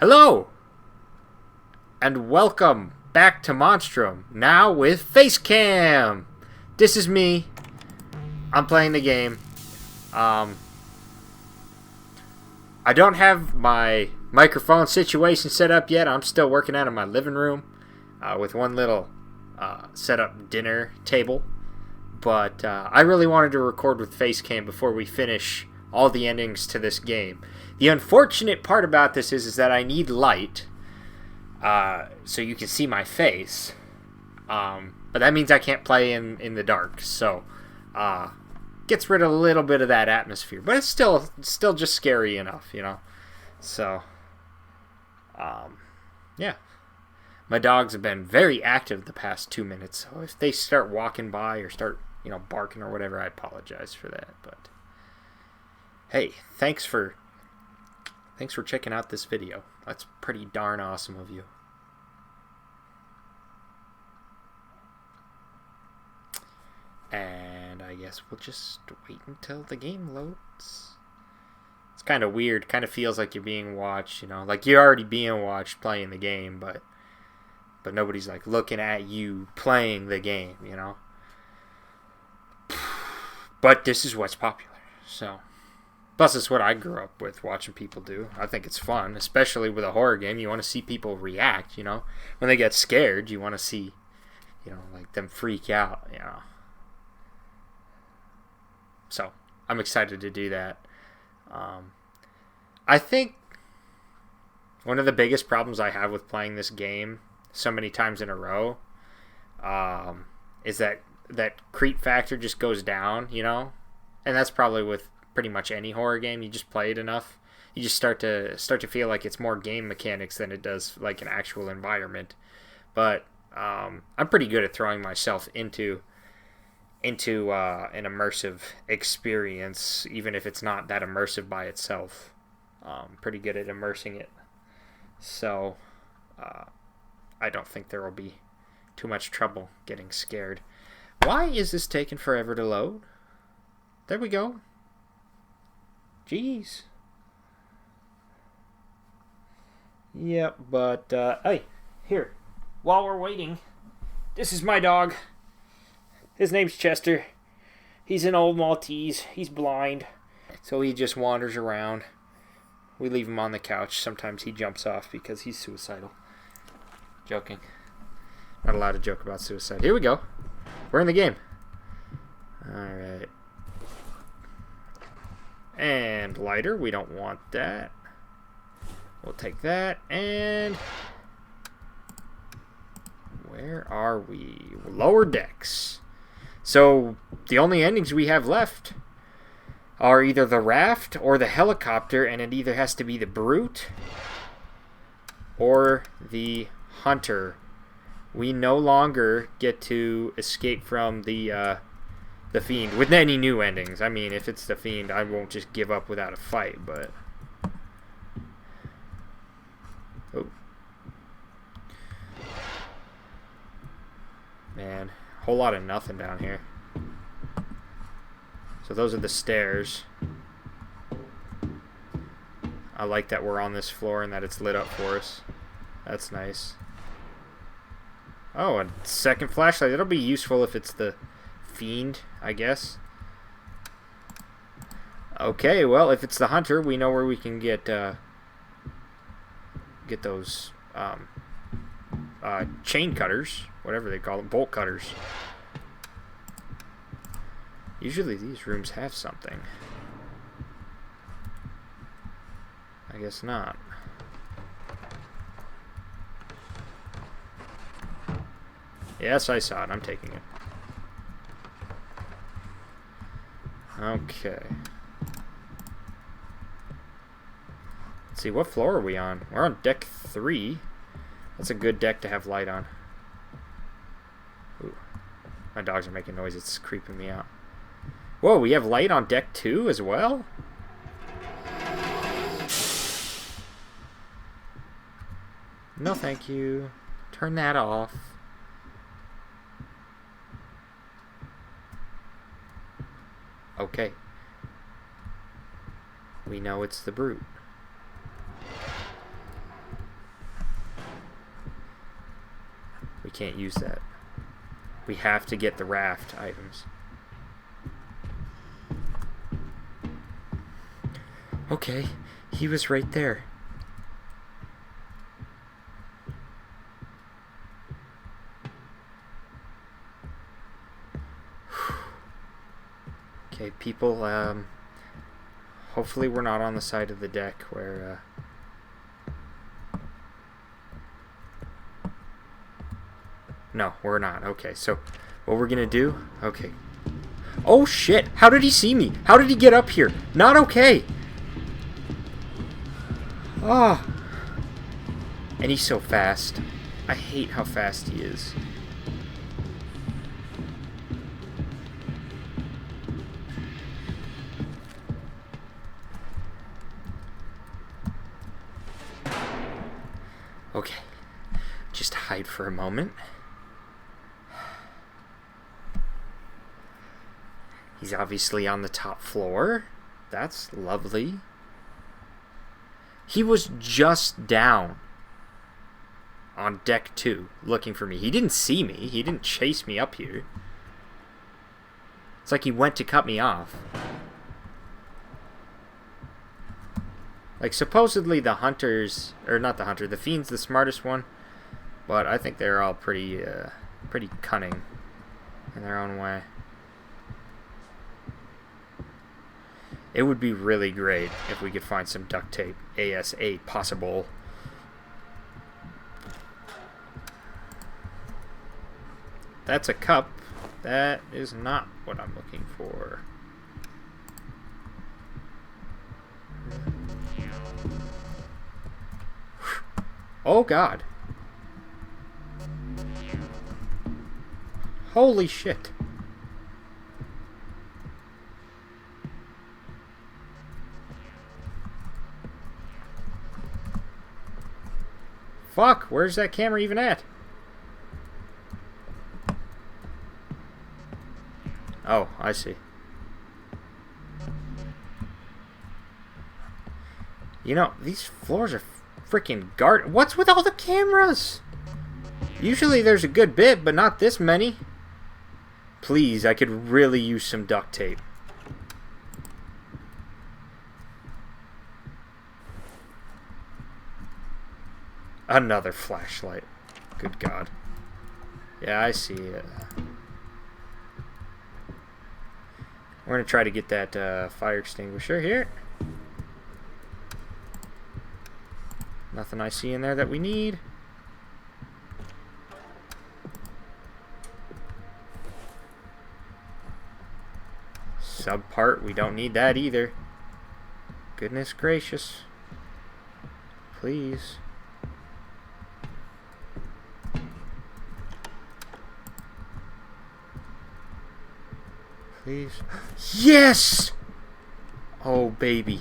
Hello, and welcome back to Monstrum, now with Facecam. This is me. I'm playing the game. I don't have my microphone situation set up yet. I'm still working out in my living room with one little set up dinner table. But I really wanted to record with Facecam before we finish all the endings to this game. The unfortunate part about this is that I need light so you can see my face. But that means I can't play in the dark. So gets rid of a little bit of that atmosphere. But it's still just scary enough, you know. So, yeah. My dogs have been very active the past 2 minutes. So if they start walking by or start, barking or whatever, I apologize for that. But hey, thanks for checking out this video. That's pretty darn awesome of you. And I guess we'll just wait until the game loads. It's kind of weird. Kind of feels like you're being watched, like you're already being watched playing the game, but nobody's like looking at you playing the game, But this is what's popular, so. Plus, it's what I grew up with, watching people do. I think it's fun, especially with a horror game. You want to see people react, When they get scared, you want to see, like them freak out, So, I'm excited to do that. I think one of the biggest problems I have with playing this game so many times in a row is that creep factor just goes down, And that's probably with pretty much any horror game. You just play it enough, you just start to feel like it's more game mechanics than it does like an actual environment. But I'm pretty good at throwing myself into an immersive experience, even if it's not that immersive by itself. Pretty good at immersing it. So I don't think there will be too much trouble getting scared. Why is this taking forever to load? There we go. Jeez. Yeah, but, hey, here. While we're waiting, this is my dog. His name's Chester. He's an old Maltese. He's blind, so he just wanders around. We leave him on the couch. Sometimes he jumps off because he's suicidal. Joking. Not allowed to joke about suicide. Here we go. We're in the game. Alright. And lighter. We don't want that. We'll take that. And where are we? Lower decks. So the only endings we have left are either the raft or the helicopter, and it either has to be the brute or the hunter. We no longer get to escape from the fiend with any new endings. I mean, if it's the fiend, I won't just give up without a fight, but oh man, whole lot of nothing down here. So those are the stairs. I like that we're on this floor and that it's lit up for us. That's nice. Oh, a second flashlight. That'll be useful if it's the fiend, I guess. Okay, well, if it's the hunter, we know where we can get those chain cutters, whatever they call them, bolt cutters. Usually these rooms have something. I guess not. Yes, I saw it. I'm taking it. Okay. Let's see, what floor are we on? We're on deck 3. That's a good deck to have light on. Ooh. My dogs are making noise. It's creeping me out. Whoa, we have light on deck 2 as well? No, thank you. Turn that off. Okay. We know it's the brute. We can't use that. We have to get the raft items. Okay, he was right there. Okay, people, hopefully we're not on the side of the deck where, no, we're not. Okay, so what we're gonna do, okay. Oh shit, how did he see me? How did he get up here? Not okay. Ah. Oh. And he's so fast. I hate how fast he is. Okay, just hide for a moment. He's obviously on the top floor. That's lovely. He was just down on deck 2 looking for me. He didn't see me. He didn't chase me up here. It's like he went to cut me off. Like, supposedly the hunters, or not the hunter, the fiend's the smartest one, but I think they're all pretty cunning in their own way. It would be really great if we could find some duct tape ASAP possible. That's a cup. That is not what I'm looking for. Oh god. Holy shit. Fuck, where's that camera even at? Oh, I see. You know, these floors are freaking guard. What's with all the cameras? Usually there's a good bit, but not this many. Please, I could really use some duct tape. Another flashlight. Good God. Yeah, I see it. We're going to try to get that fire extinguisher here. Nothing I see in there that we need. Sub part, we don't need that either. Goodness gracious. Please. Please. Yes! Oh, baby.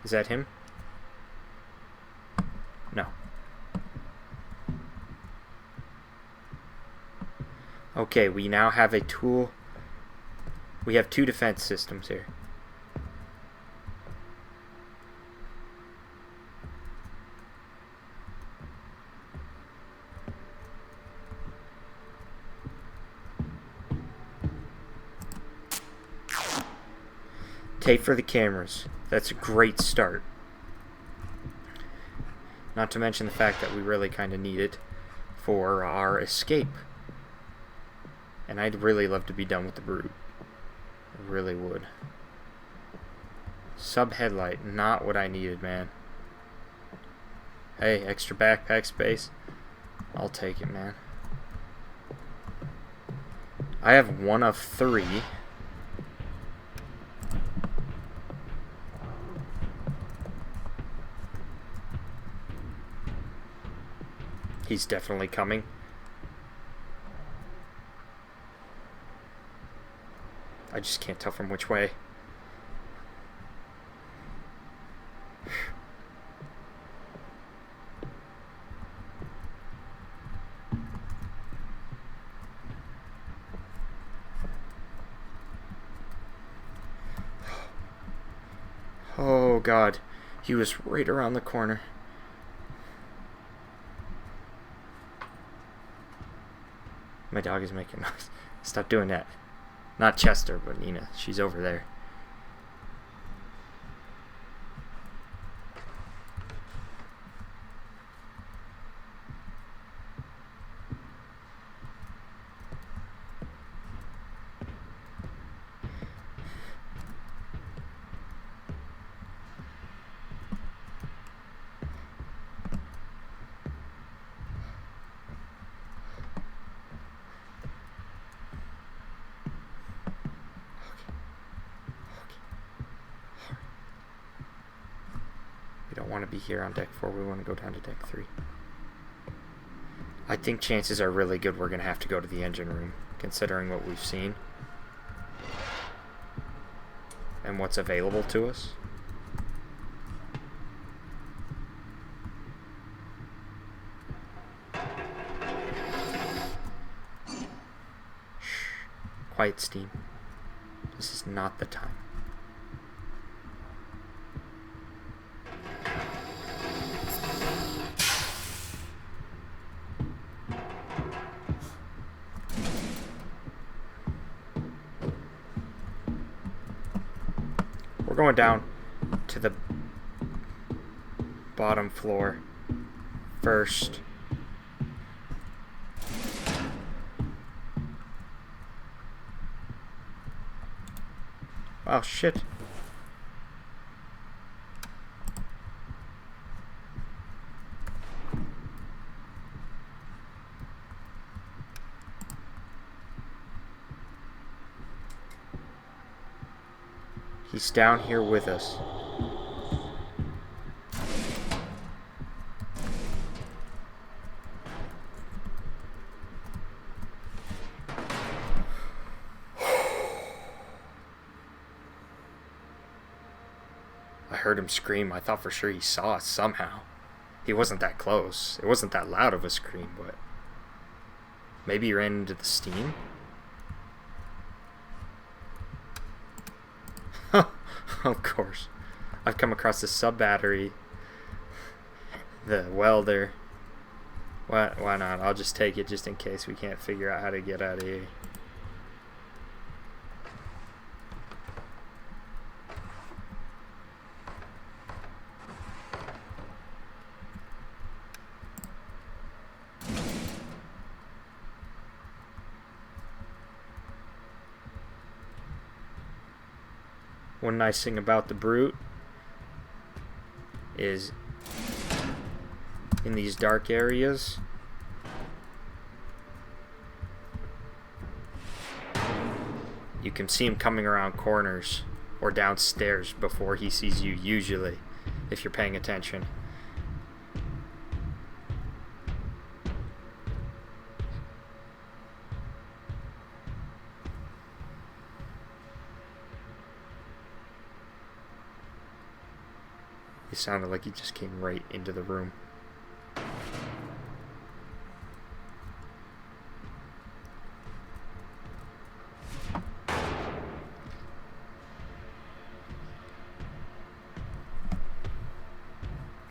Is that him? No. Okay, we now have a tool. We have 2 defense systems here. Tape for the cameras. That's a great start. Not to mention the fact that we really kind of need it for our escape. And I'd really love to be done with the brood. I really would. Sub headlight. Not what I needed, man. Hey, extra backpack space. I'll take it, man. I have 1 of 3. He's definitely coming. I just can't tell from which way. god. He was right around the corner. My dog is making noise. Stop doing that. Not Chester, but Nina. She's over there. We don't want to be here on deck 4. We want to go down to deck 3. I think chances are really good we're going to have to go to the engine room, considering what we've seen and what's available to us. Shh. Quiet, Steam. This is not the time. We're going down to the bottom floor first. Oh shit. He's down here with us. I heard him scream. I thought for sure he saw us somehow. He wasn't that close. It wasn't that loud of a scream, but maybe he ran into the steam? Of course. I've come across the sub-battery, the welder. Why not? I'll just take it just in case we can't figure out how to get out of here. One nice thing about the Brute is in these dark areas, you can see him coming around corners or downstairs before he sees you, usually, if you're paying attention. He sounded like he just came right into the room.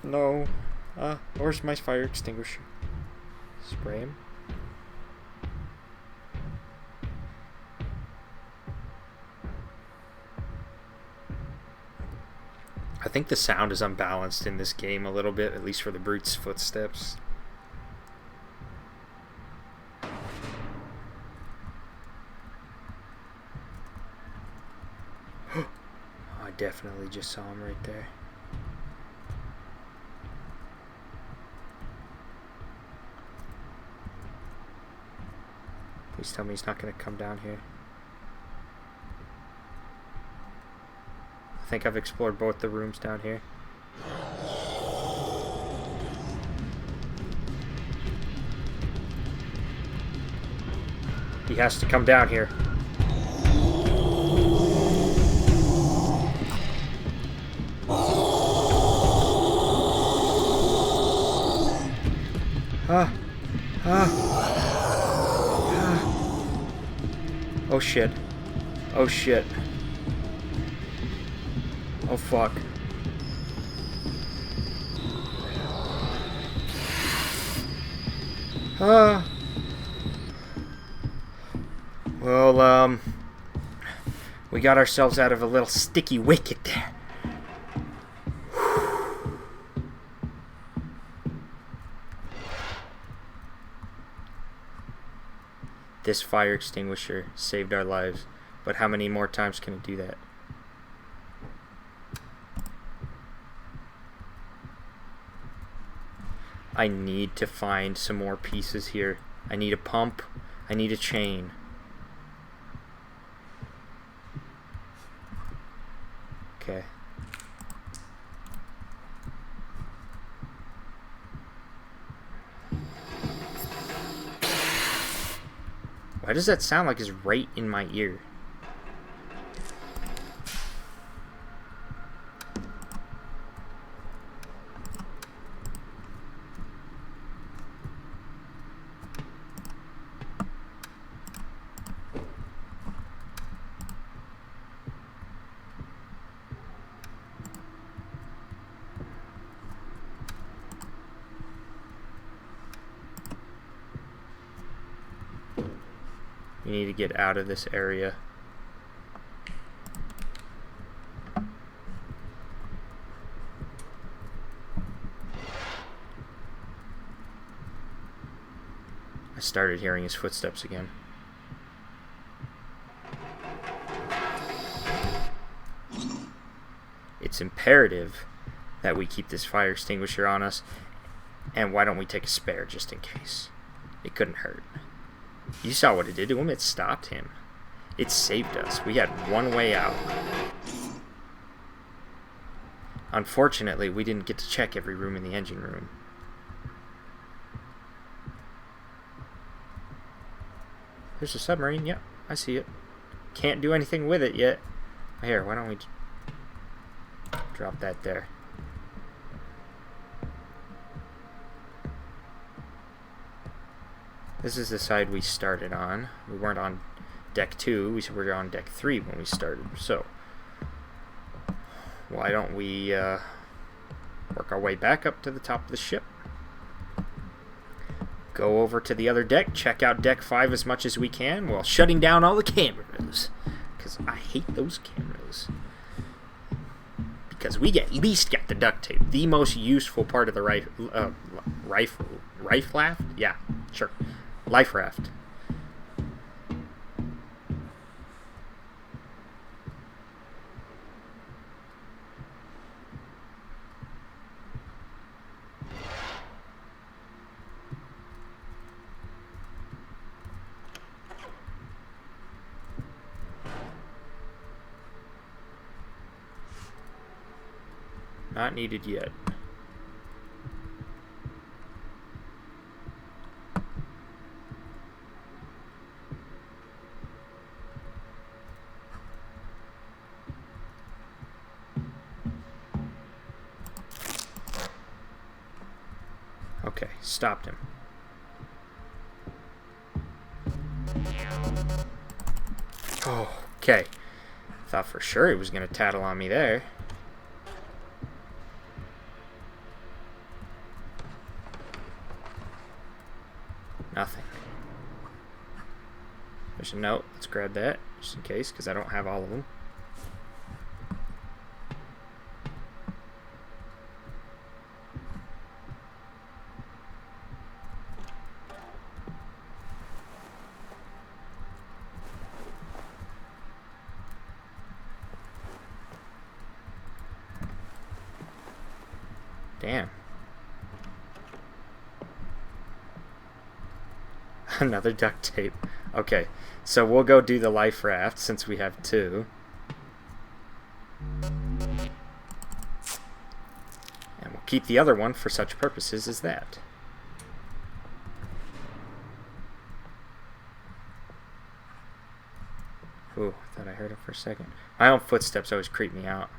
No. Where's my fire extinguisher? Spray him. I think the sound is unbalanced in this game a little bit, at least for the Brute's footsteps. I definitely just saw him right there. Please tell me he's not going to come down here. I think I've explored both the rooms down here. He has to come down here. Oh shit. Oh shit. Oh fuck. Well, we got ourselves out of a little sticky wicket there. This fire extinguisher saved our lives, but how many more times can it do that? I need to find some more pieces here. I need a pump. I need a chain. Okay. Why does that sound like it's right in my ear? We need to get out of this area. I started hearing his footsteps again. It's imperative that we keep this fire extinguisher on us, and why don't we take a spare just in case? It couldn't hurt. You saw what it did to him. It stopped him. It saved us. We had one way out. Unfortunately, we didn't get to check every room in the engine room. There's a submarine. Yep, I see it. Can't do anything with it yet. Here, why don't we drop that there? This is the side we started on. We weren't on deck 2, we were on deck 3 when we started. So, why don't we work our way back up to the top of the ship? Go over to the other deck, check out deck 5 as much as we can while shutting down all the cameras. Because I hate those cameras. Because we at least got the duct tape. The most useful part of the life raft? Yeah, sure. Life raft. Not needed yet. Okay, stopped him. Oh, okay. Thought for sure he was going to tattle on me there. Nothing. There's a note. Let's grab that, just in case, because I don't have all of them. Damn. Another duct tape. Okay, so we'll go do the life raft since we have 2. And we'll keep the other one for such purposes as that. Ooh, I thought I heard it for a second. My own footsteps always creep me out.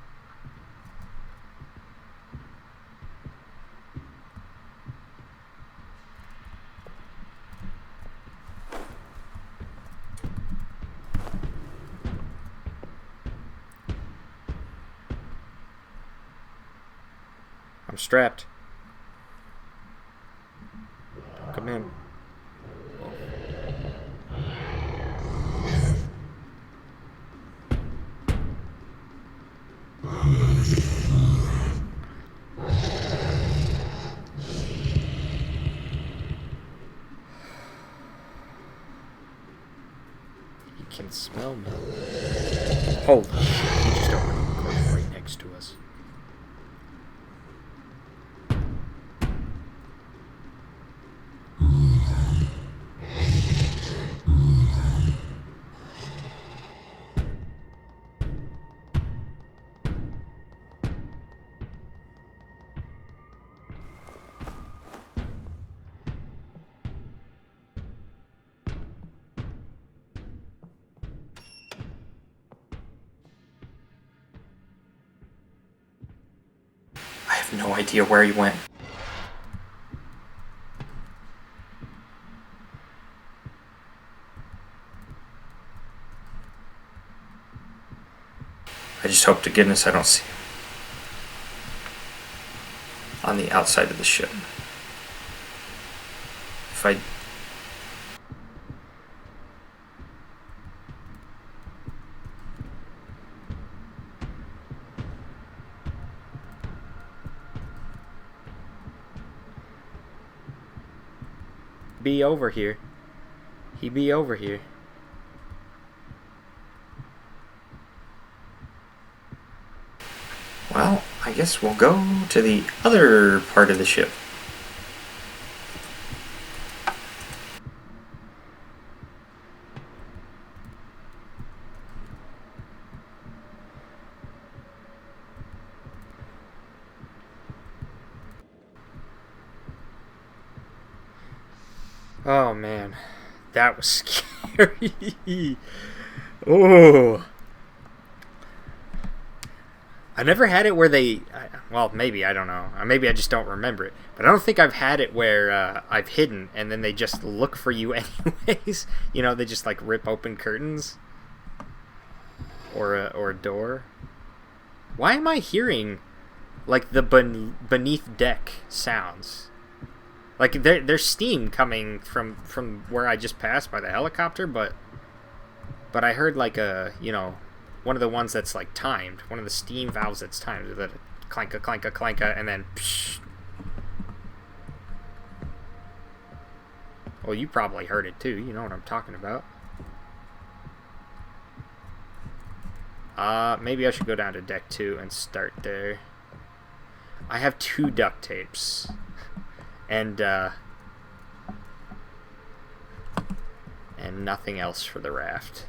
I'm strapped. Come in. can smell me. Holy shit, he just opened a door right next to us. I have no idea where he went. I just hope to goodness I don't see him on the outside of the ship. If I... Be over here. He be over here. Well, I guess we'll go to the other part of the ship. Oh man, that was scary. Oh, I never had it where they. Well, maybe I don't know. Maybe I just don't remember it. But I don't think I've had it where I've hidden and then they just look for you anyways. You know, they just like rip open curtains or a door. Why am I hearing like the beneath deck sounds? Like there's steam coming from where I just passed by the helicopter, but I heard like a, you know, one of the ones that's like timed, one of the steam valves that's timed, that clanka clanka clanka, and then psh. Well, you probably heard it too. You know what I'm talking about. Maybe I should go down to deck 2 and start there. I have 2 duct tapes. And nothing else for the raft.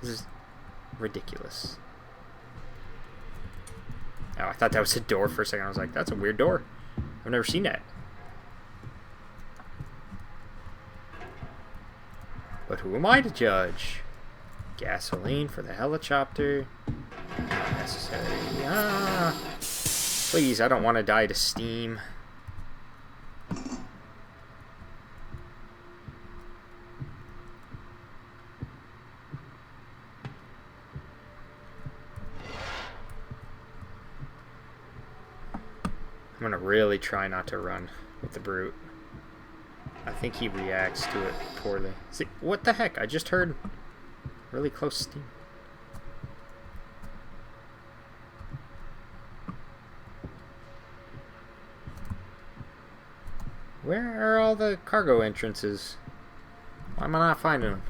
This is ridiculous. Oh, I thought that was a door for a second. I was like, that's a weird door. I've never seen that. But who am I to judge? Gasoline for the helicopter. Not necessary. Ah! Please, I don't want to die to steam. I'm gonna really try not to run with the brute. I think he reacts to it poorly. See, what the heck? I just heard really close steam. Where are all the cargo entrances? Why am I not finding them?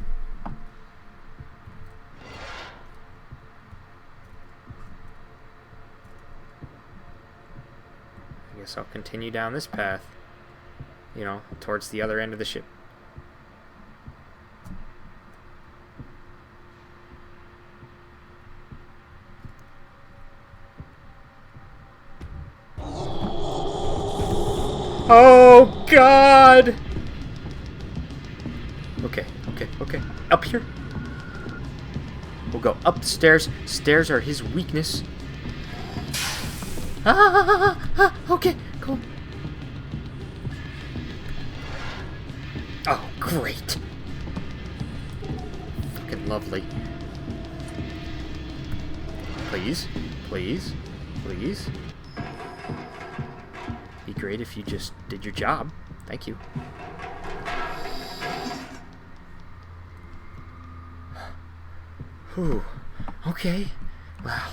I guess I'll continue down this path. You know, towards the other end of the ship. Oh, God! Okay. Up here. We'll go up the stairs. Stairs are his weakness. Okay, cool. Oh, great. Fucking lovely. Please. Be great if you just did your job. Thank you. Whew. Okay. Well,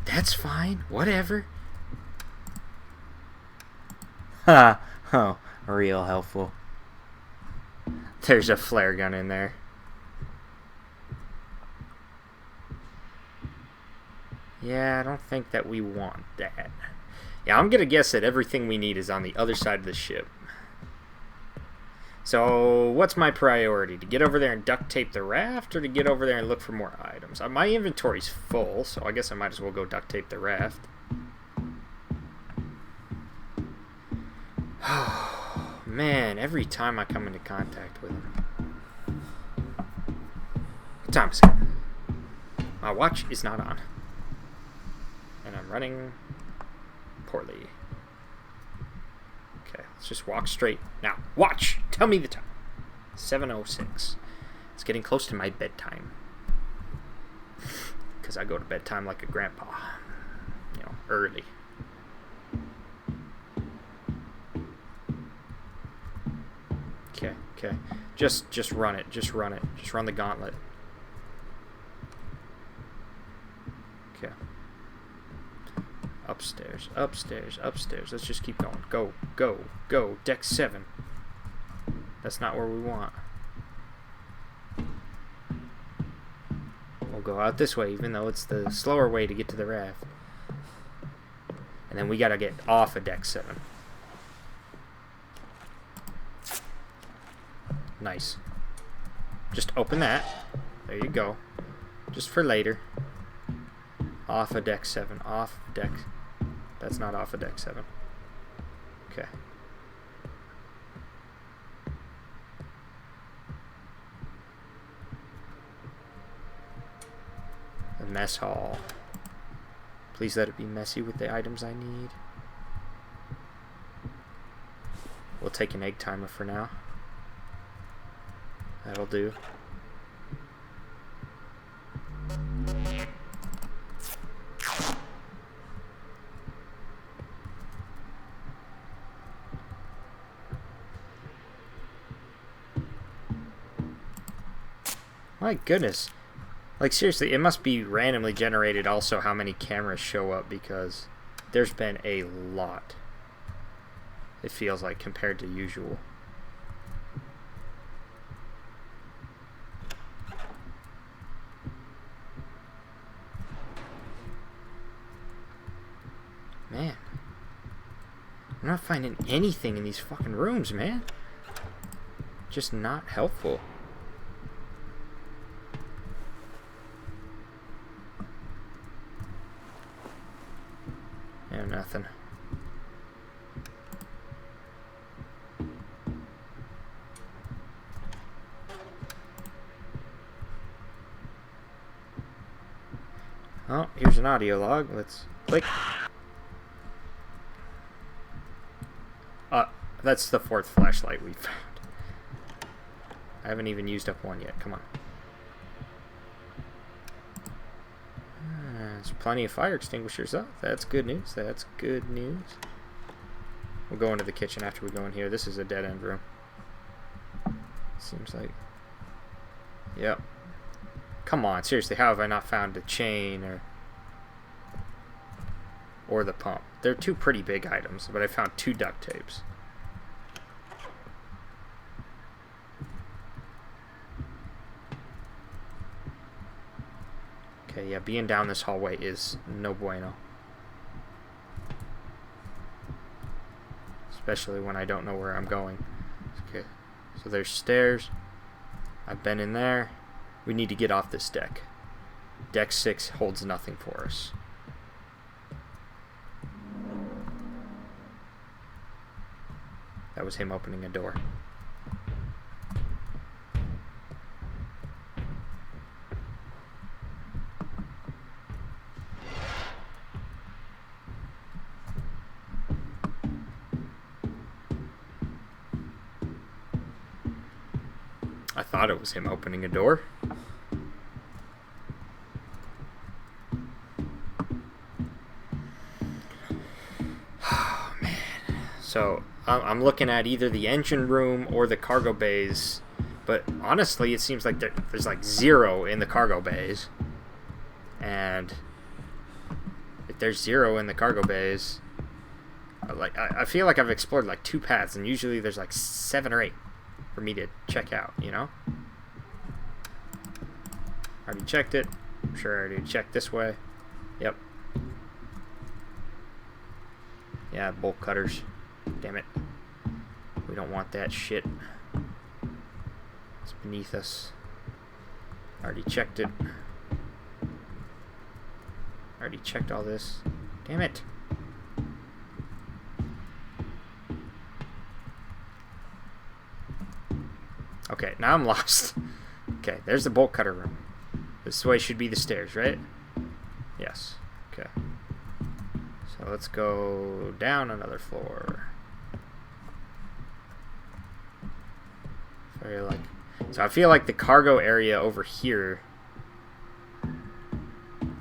that's fine. Whatever. Ha. Oh, real helpful. There's a flare gun in there. Yeah, I don't think that we want that. Yeah, I'm gonna guess that everything we need is on the other side of the ship. So, what's my priority? To get over there and duct tape the raft, or to get over there and look for more items? My inventory's full, so I guess I might as well go duct tape the raft. Oh, man, every time I come into contact with him. What time is it? My watch is not on. And I'm running poorly. Okay, let's just walk straight. Now, watch! Tell me the time. 7:06. It's getting close to my bedtime. Because I go to bedtime like a grandpa. You know, early. Okay. Just run it. Just run it. Just run the gauntlet. Okay. Upstairs. Let's just keep going. Go. Deck 7. That's not where we want. We'll go out this way, even though it's the slower way to get to the raft. And then we gotta get off of deck 7. Nice. Just open that. There you go. Just for later. Off of deck 7. Off deck. That's not off of deck 7. Okay. The mess hall. Please let it be messy with the items I need. We'll take an egg timer for now. That'll do. My goodness. Like, seriously, it must be randomly generated also how many cameras show up, because there's been a lot. It feels like, compared to usual. Man. I'm not finding anything in these fucking rooms, man. Just not helpful. Yeah, nothing. Oh, here's an audio log. Let's click. That's the 4th flashlight we found. I haven't even used up one yet. Come on. There's plenty of fire extinguishers. Oh, that's good news. That's good news. We'll go into the kitchen after we go in here. This is a dead-end room. Seems like. Yep. Come on, seriously, how have I not found the chain or the pump? They're 2 pretty big items, but I found 2 duct tapes. Okay, yeah, being down this hallway is no bueno. Especially when I don't know where I'm going. Okay, so there's stairs. I've been in there. We need to get off this deck. Deck 6 holds nothing for us. That was him opening a door. I thought it was him opening a door. Oh, man. So, I'm looking at either the engine room or the cargo bays, but honestly, it seems like there's like 0 in the cargo bays. And if there's 0 in the cargo bays, I feel like I've explored like 2 paths, and usually there's like 7 or 8 for me to check out, you know? Already checked it. I'm sure I already checked this way. Yep. Yeah, bolt cutters. Damn it. We don't want that shit. It's beneath us. Already checked it. Already checked all this. Damn it. Okay, now I'm lost. Okay, there's the bolt cutter room. This way should be the stairs, right? Yes. Okay. So let's go down another floor. So I feel like the cargo area over here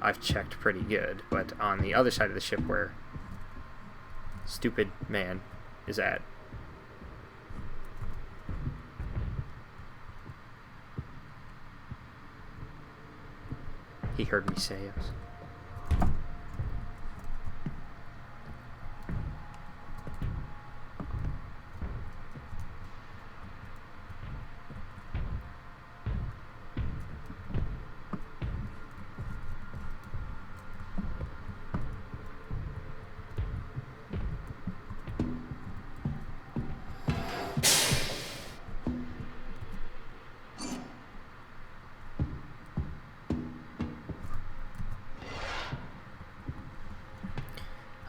I've checked pretty good, but on the other side of the ship where stupid man is at, he heard me say yes.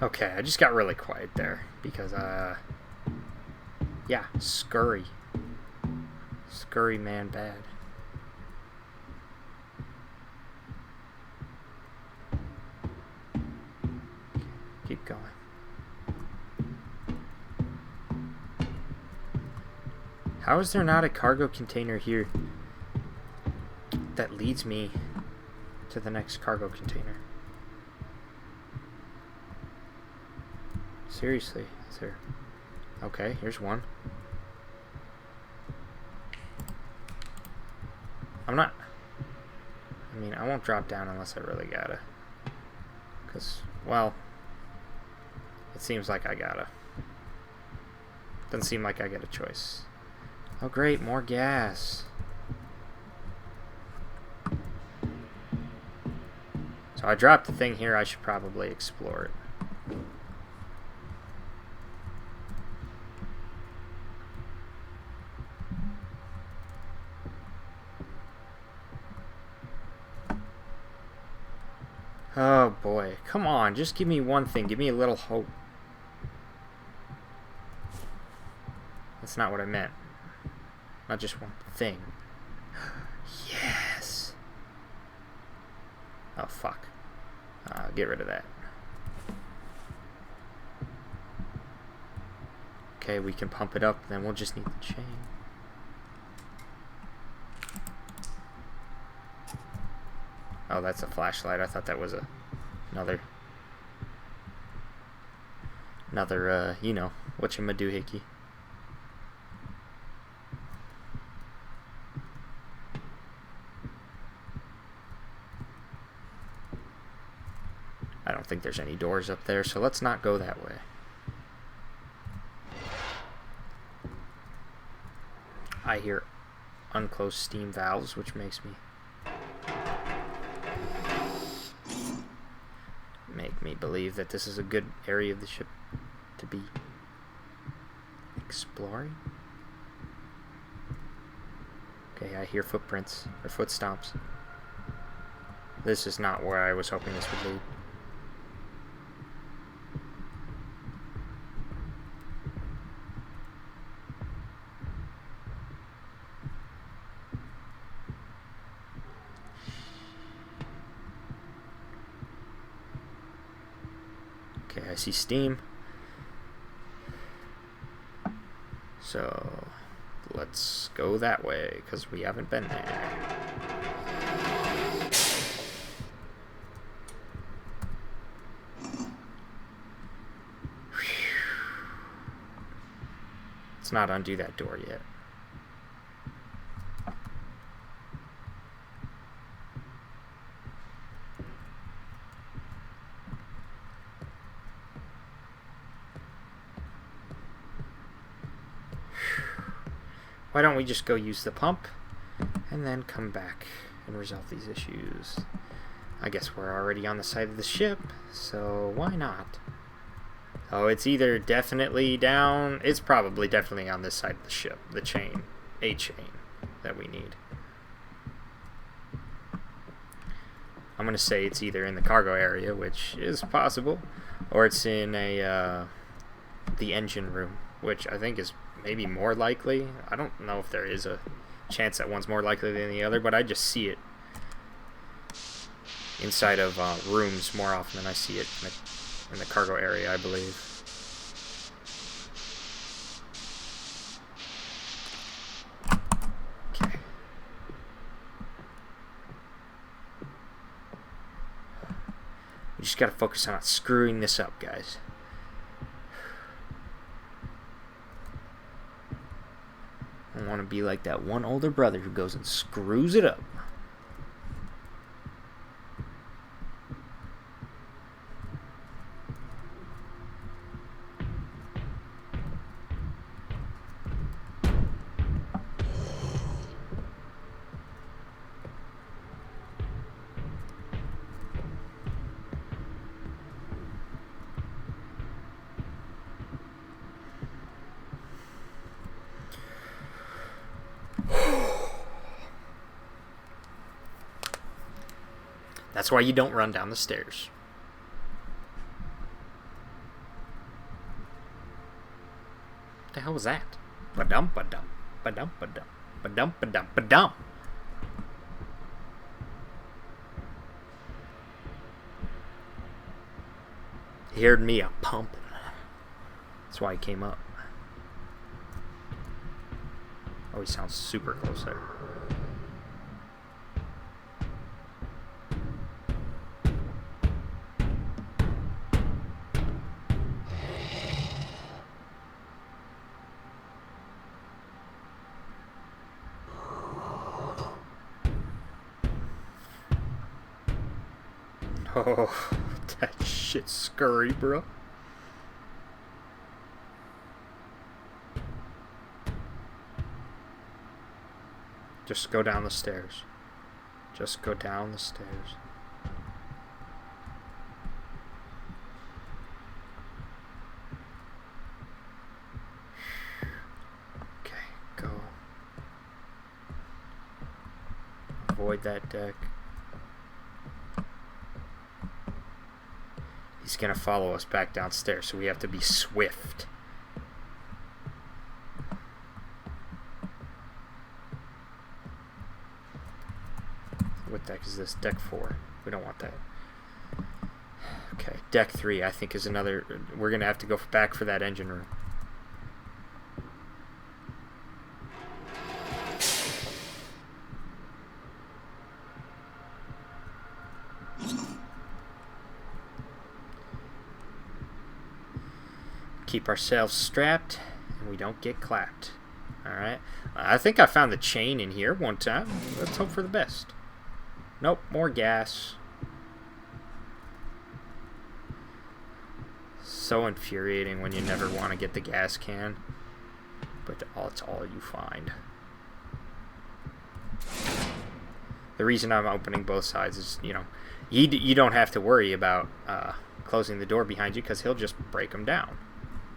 Okay, I just got really quiet there because, yeah, scurry. Scurry man bad. Keep going. How is there not a cargo container here that leads me to the next cargo container? Seriously, is there? Okay, here's one. I mean, I won't drop down unless I really gotta. Because, well, it seems like I gotta. Doesn't seem like I get a choice. Oh great, more gas. So I dropped the thing here, I should probably explore it. Oh boy, come on, just give me one thing, give me a little hope. That's not what I meant. Not just one thing. Yes! Oh fuck. Get rid of that. Okay, we can pump it up, then we'll just need the chain. Oh, that's a flashlight. I thought that was another, you know, whatchamadoohickey. I don't think there's any doors up there, so let's not go that way. I hear unclosed steam valves, which makes me believe that this is a good area of the ship to be exploring. Okay, I hear footprints or foot stomps. This is not where I was hoping this would lead. Okay, I see steam. So let's go that way because we haven't been there. Let's not undo that door yet. Why don't we just go use the pump and then come back and resolve these issues? I guess we're already on the side of the ship, so why not? Oh, it's either definitely down. It's probably definitely on this side of the ship. The chain. A chain that we need. I'm going to say it's either in the cargo area, which is possible, or it's in the engine room, which I think is maybe more likely. I don't know if there is a chance that one's more likely than the other, but I just see it inside of rooms more often than I see it in the cargo area, I believe. Okay. We just gotta focus on not screwing this up, guys. I want to be like that one older brother who goes and screws it up. That's why you don't run down the stairs. What the hell was that? Ba-dum, ba-dum, ba-dum, ba-dum, ba-dum, ba-dum, ba-dum. He heard me a pumping. That's why he came up. Oh, he sounds super close there. Oh, that shit's scurry, bro. Just go down the stairs. Just go down the stairs. Okay, go. Avoid that deck. He's gonna follow us back downstairs, so we have to be swift. What deck is this? Deck 4. We don't want that. Okay, deck 3 I think is another. We're gonna have to go back for that engine room. Keep ourselves strapped and we don't get clapped. Alright. I think I found the chain in here one time. Let's hope for the best. Nope, more gas. So infuriating when you never want to get the gas can. But it's all you find. The reason I'm opening both sides is, you don't have to worry about closing the door behind you because he'll just break them down.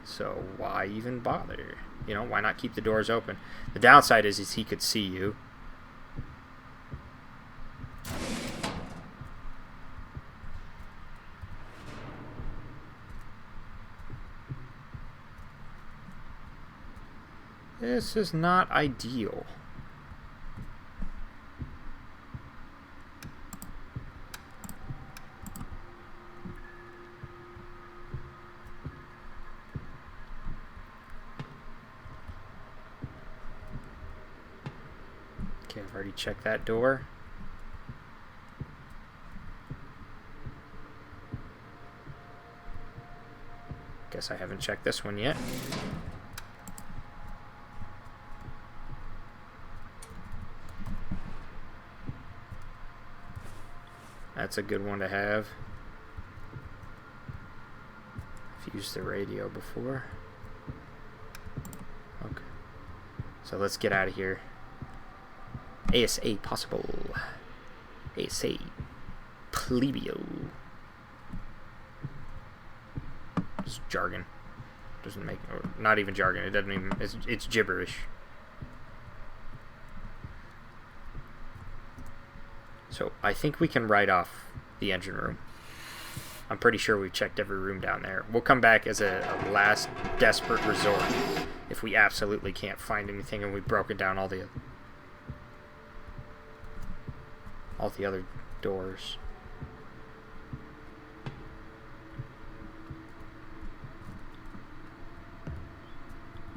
So why even bother? Why not keep the doors open? The downside is he could see you. This is not ideal. Okay, I've already checked that door. Guess I haven't checked this one yet. That's a good one to have. I've used the radio before. Okay. So let's get out of here. ASA possible. ASA plebeo. It's jargon. Doesn't make, or not even jargon. It doesn't even. It's gibberish. So I think we can write off the engine room. I'm pretty sure we've checked every room down there. We'll come back as a last desperate resort if we absolutely can't find anything and we've broken down all the other doors.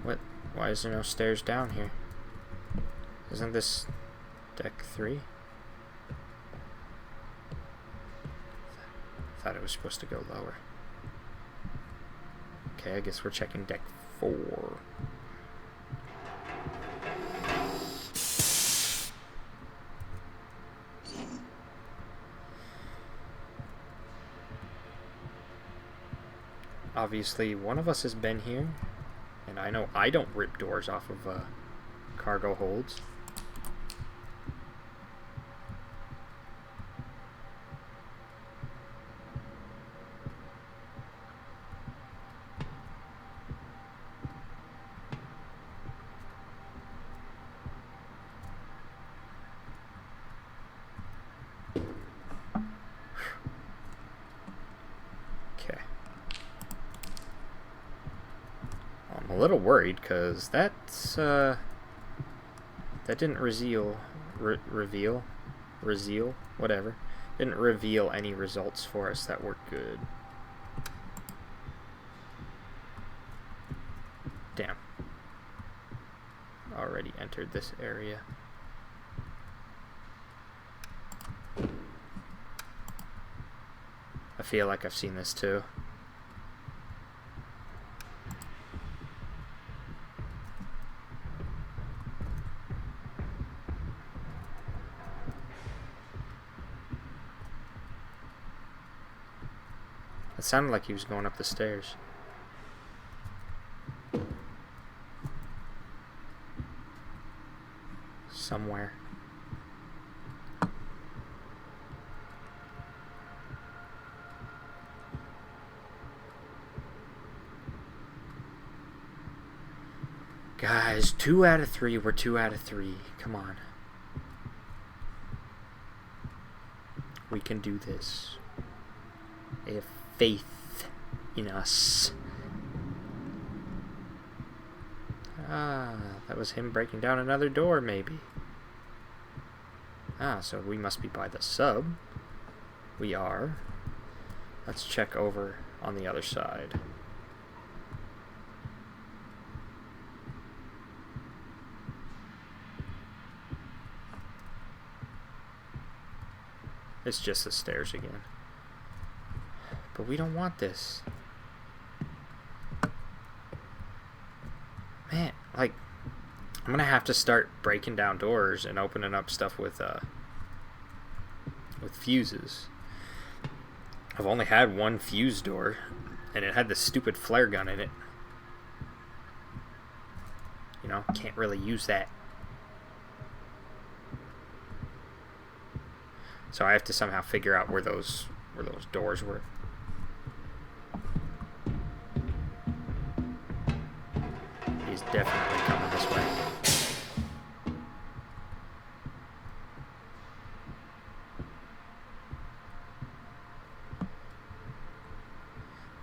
What? Why is there no stairs down here? Isn't this deck 3? Thought it was supposed to go lower. Okay, I guess we're checking deck 4. Obviously, one of us has been here, and I know I don't rip doors off of cargo holds. A little worried because that's that didn't reveal whatever, didn't reveal any results for us that were good. Damn, already entered this area. I feel like I've seen this too. It sounded like he was going up the stairs. Somewhere. Guys, 2 out of 3. We're 2 out of 3. Come on. We can do this. I have faith in us. Ah, that was him breaking down another door, maybe. Ah, so we must be by the sub. We are. Let's check over on the other side. It's just the stairs again. But we don't want this. Man, like, I'm gonna have to start breaking down doors and opening up stuff with fuses. I've only had one fuse door, and it had this stupid flare gun in it. You know, can't really use that. So I have to somehow figure out where those doors were. He's definitely coming this way.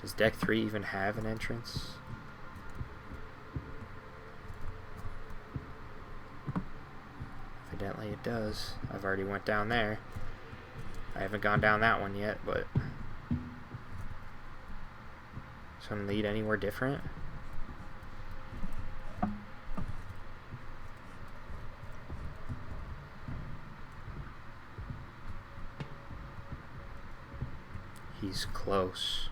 Does deck 3 even have an entrance? Evidently it does. I've already went down there. I haven't gone down that one yet, but some lead anywhere different? He's close.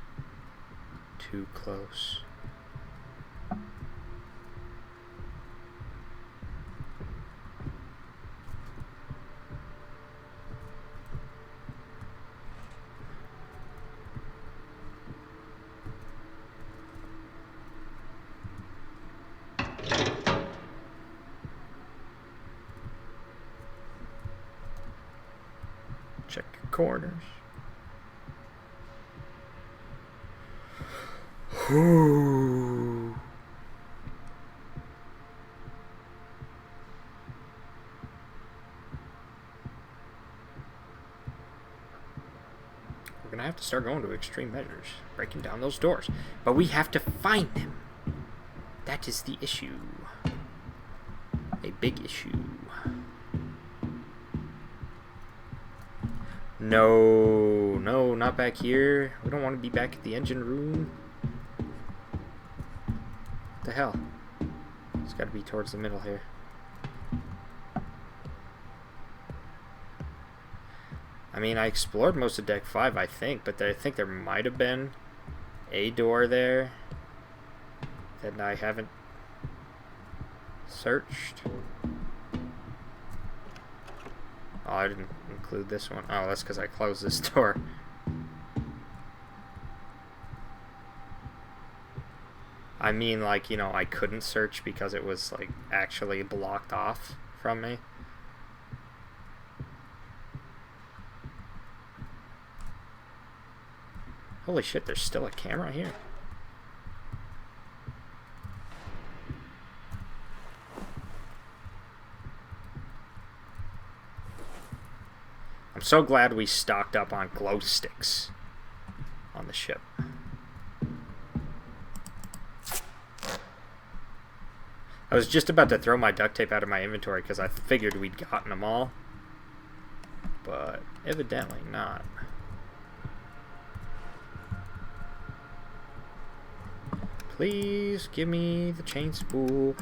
Too close. Check your corners. We're gonna have to start going to extreme measures, breaking down those doors. But we have to find them. That is the issue. A big issue. No, no, not back here. We don't want to be back at the engine room. What the hell? It's got to be towards the middle here. I mean, I explored most of deck 5, I think, but I think there might have been a door there that I haven't searched. Oh, I didn't include this one. Oh, that's because I closed this door. I mean, like, you know, I couldn't search because it was, like, actually blocked off from me. Holy shit, there's still a camera here. I'm so glad we stocked up on glow sticks on the ship. I was just about to throw my duct tape out of my inventory because I figured we'd gotten them all. But evidently not. Please give me the chain spool.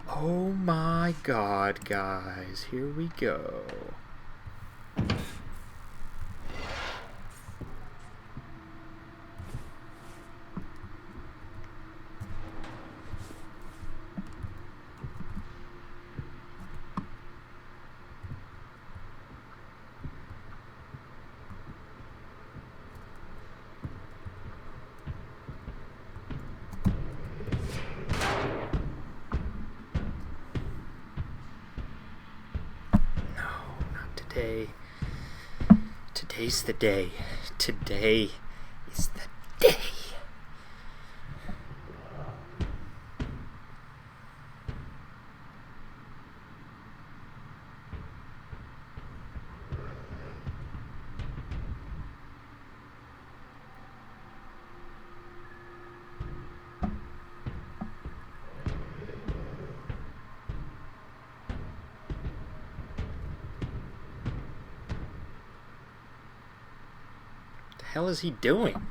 Oh my god, guys. Here we go. Today's the day. Today is the day. What the hell is he doing?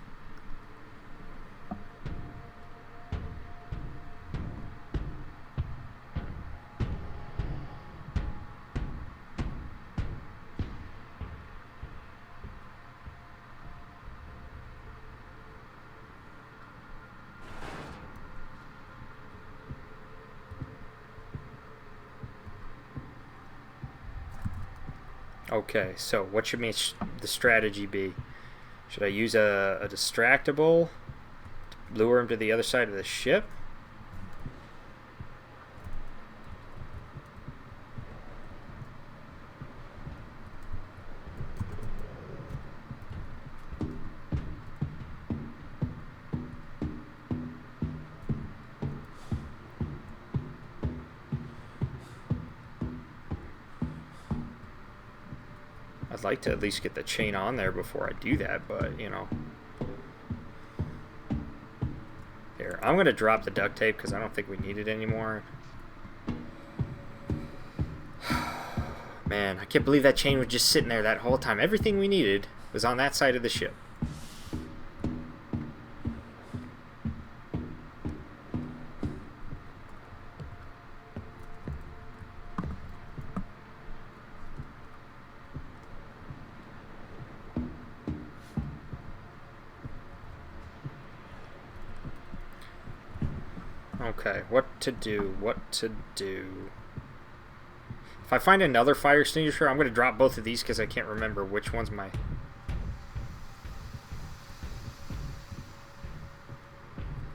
Okay, so what should the strategy be? Should I use a distractible to lure him to the other side of the ship? I'd like to at least get the chain on there before I do that, but, you know. Here, I'm going to drop the duct tape because I don't think we need it anymore. Man, I can't believe that chain was just sitting there that whole time. Everything we needed was on that side of the ship. Okay, what to do, If I find another fire extinguisher, I'm going to drop both of these because I can't remember which one's my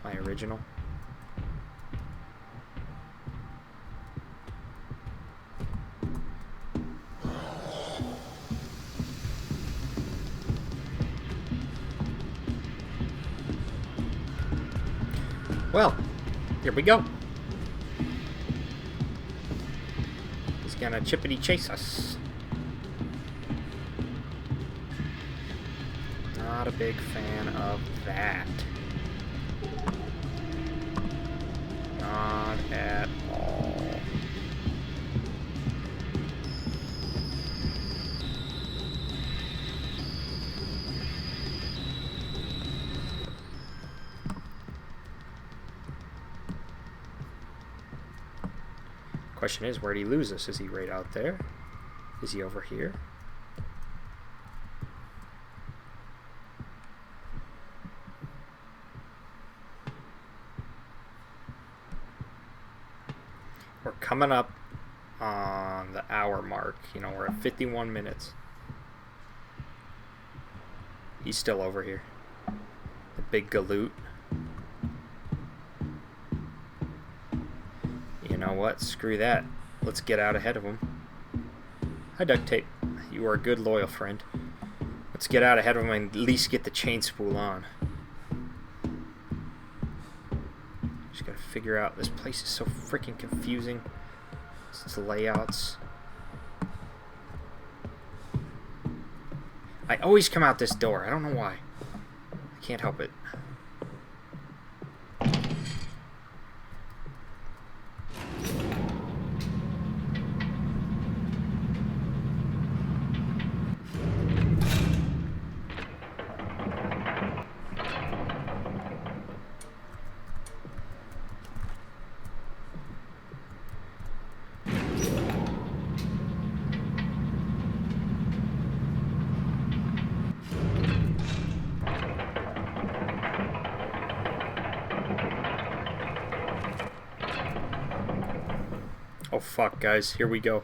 original. Well, here we go. He's gonna chippity chase us. Not a big fan of that. Not at all. Question is, where'd he lose us? Is he right out there? Is he over here? We're coming up on the hour mark. You know, we're at 51 minutes. He's still over here. The big galoot. You know what? Screw that. Let's get out ahead of him. Hi, Duct Tape. You are a good, loyal friend. Let's get out ahead of him and at least get the chain spool on. Just gotta figure out. This place is so freaking confusing. It's layouts. I always come out this door. I don't know why. I can't help it. Oh fuck, guys, here we go.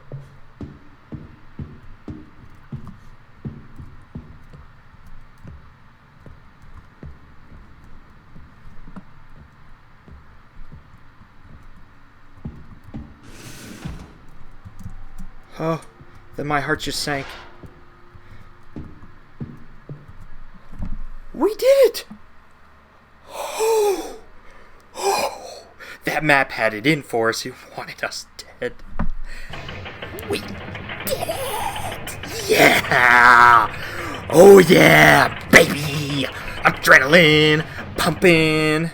Oh, then my heart just sank. We did it! Oh, oh, that map had it in for us. It wanted us dead. We did it! Yeah! Oh yeah, baby! Adrenaline pumping. And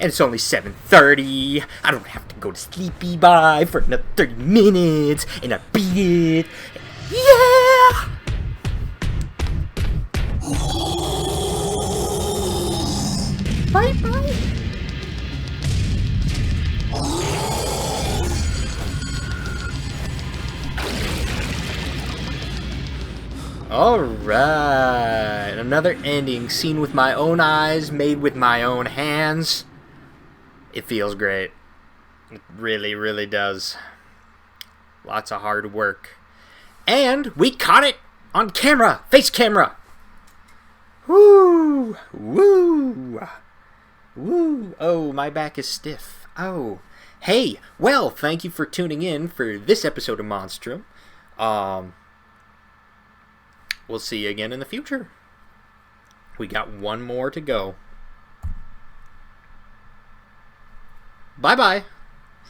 it's only 7:30. I don't have to go to sleepy by for another 30 minutes. And I beat it. Yeah! Bye-bye. Alright. Another ending seen with my own eyes, made with my own hands. It feels great. It really, really does. Lots of hard work. And we caught it on camera. Face camera. Woo! Woo! Woo! Oh, my back is stiff. Oh. Hey, well, thank you for tuning in for this episode of Monstrum. We'll see you again in the future. We got one more to go. Bye-bye.